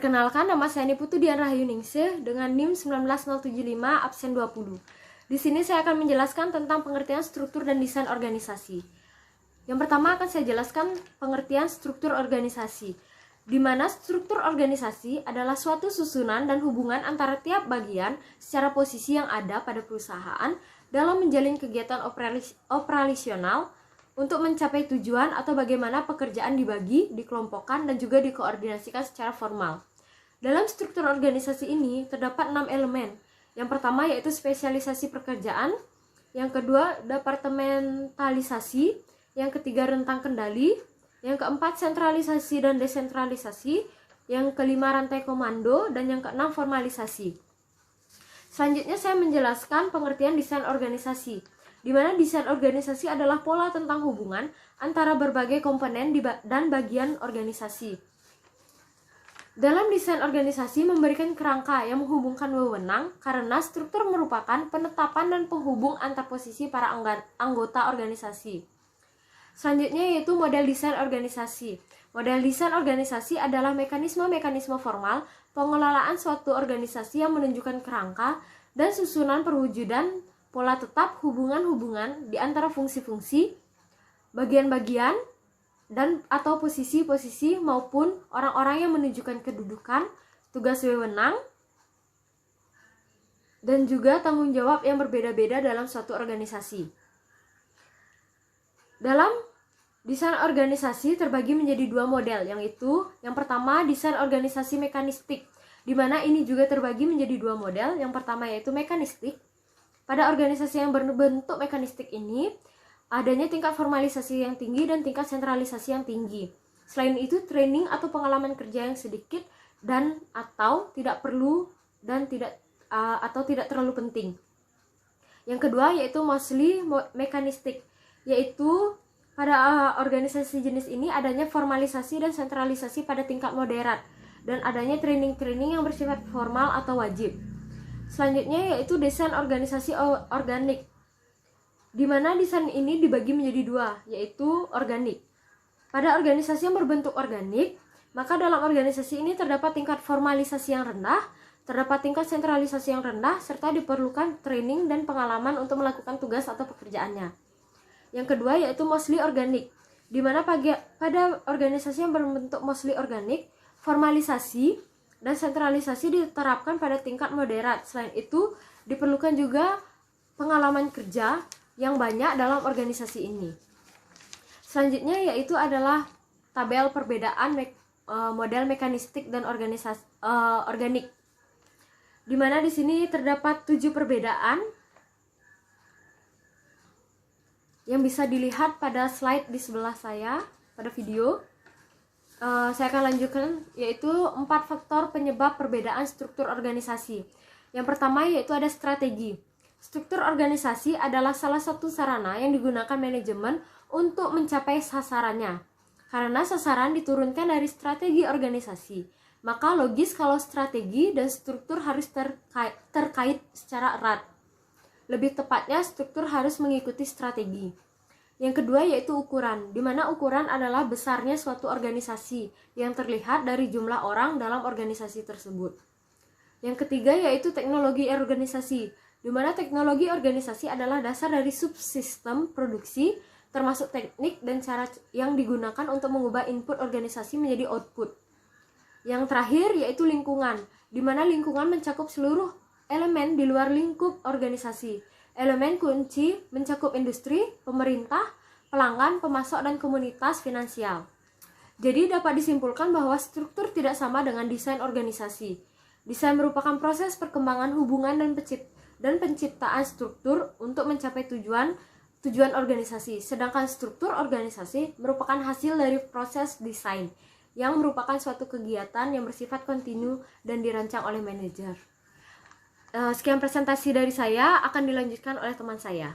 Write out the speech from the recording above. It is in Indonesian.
Perkenalkan, nama saya Niputu Dian Rahayu Ningsih dengan NIM 19075 absen 20. Di sini saya akan menjelaskan tentang pengertian struktur dan desain organisasi. Yang pertama akan saya jelaskan pengertian struktur organisasi, di mana struktur organisasi adalah suatu susunan dan hubungan antara tiap bagian secara posisi yang ada pada perusahaan dalam menjalin kegiatan operasional untuk mencapai tujuan atau bagaimana pekerjaan dibagi, dikelompokkan, dan juga dikoordinasikan secara formal. Dalam struktur organisasi ini terdapat 6 elemen. Yang pertama yaitu spesialisasi pekerjaan, yang kedua departementalisasi, yang ketiga rentang kendali, yang keempat sentralisasi dan desentralisasi, yang kelima rantai komando, dan yang keenam formalisasi. Selanjutnya saya menjelaskan pengertian desain organisasi, di mana desain organisasi adalah pola tentang hubungan antara berbagai komponen dan bagian organisasi. Dalam desain organisasi memberikan kerangka yang menghubungkan wewenang karena struktur merupakan penetapan dan penghubung antar posisi para anggota organisasi. Selanjutnya yaitu model desain organisasi. Model desain organisasi adalah mekanisme-mekanisme formal pengelolaan suatu organisasi yang menunjukkan kerangka dan susunan perwujudan pola tetap hubungan-hubungan di antara fungsi-fungsi, bagian-bagian, dan atau posisi-posisi maupun orang-orang yang menunjukkan kedudukan, tugas wewenang, dan juga tanggung jawab yang berbeda-beda dalam suatu organisasi. Dalam desain organisasi terbagi menjadi dua model, yaitu yang pertama desain organisasi mekanistik, di mana ini juga terbagi menjadi dua model. Yang pertama yaitu mekanistik. Pada organisasi yang berbentuk mekanistik ini, adanya tingkat formalisasi yang tinggi dan tingkat sentralisasi yang tinggi. Selain itu, training atau pengalaman kerja yang sedikit dan atau tidak perlu dan tidak terlalu penting. Yang kedua yaitu mostly mekanistik, yaitu pada organisasi jenis ini adanya formalisasi dan sentralisasi pada tingkat moderat dan adanya training-training yang bersifat formal atau wajib. Selanjutnya yaitu desain organisasi organik, di mana desain ini dibagi menjadi dua, yaitu organik. Pada organisasi yang berbentuk organik, maka dalam organisasi ini terdapat tingkat formalisasi yang rendah, terdapat tingkat sentralisasi yang rendah, serta diperlukan training dan pengalaman untuk melakukan tugas atau pekerjaannya. Yang kedua yaitu mostly organik, di mana pada organisasi yang berbentuk mostly organik, formalisasi dan sentralisasi diterapkan pada tingkat moderat. Selain itu, diperlukan juga pengalaman kerja yang banyak dalam organisasi ini. Selanjutnya yaitu adalah tabel perbedaan model mekanistik dan organik. Di mana di sini terdapat 7 perbedaan yang bisa dilihat pada slide di sebelah saya pada video. Saya akan lanjutkan, yaitu 4 faktor penyebab perbedaan struktur organisasi. Yang pertama yaitu ada strategi. Struktur organisasi adalah salah satu sarana yang digunakan manajemen untuk mencapai sasarannya. Karena sasaran diturunkan dari strategi organisasi, maka logis kalau strategi dan struktur harus terkait secara erat. Lebih tepatnya, struktur harus mengikuti strategi. Yang kedua yaitu ukuran, di mana ukuran adalah besarnya suatu organisasi yang terlihat dari jumlah orang dalam organisasi tersebut. Yang ketiga yaitu teknologi organisasi, di mana teknologi organisasi adalah dasar dari subsistem produksi, termasuk teknik dan cara yang digunakan untuk mengubah input organisasi menjadi output. Yang terakhir yaitu lingkungan, di mana lingkungan mencakup seluruh elemen di luar lingkup organisasi. Elemen kunci mencakup industri, pemerintah, pelanggan, pemasok, dan komunitas finansial. Jadi dapat disimpulkan bahwa struktur tidak sama dengan desain organisasi. Desain merupakan proses perkembangan hubungan dan penciptaan struktur untuk mencapai tujuan organisasi. Sedangkan struktur organisasi merupakan hasil dari proses desain yang merupakan suatu kegiatan yang bersifat kontinu dan dirancang oleh manajer. Sekian presentasi dari saya, akan dilanjutkan oleh teman saya.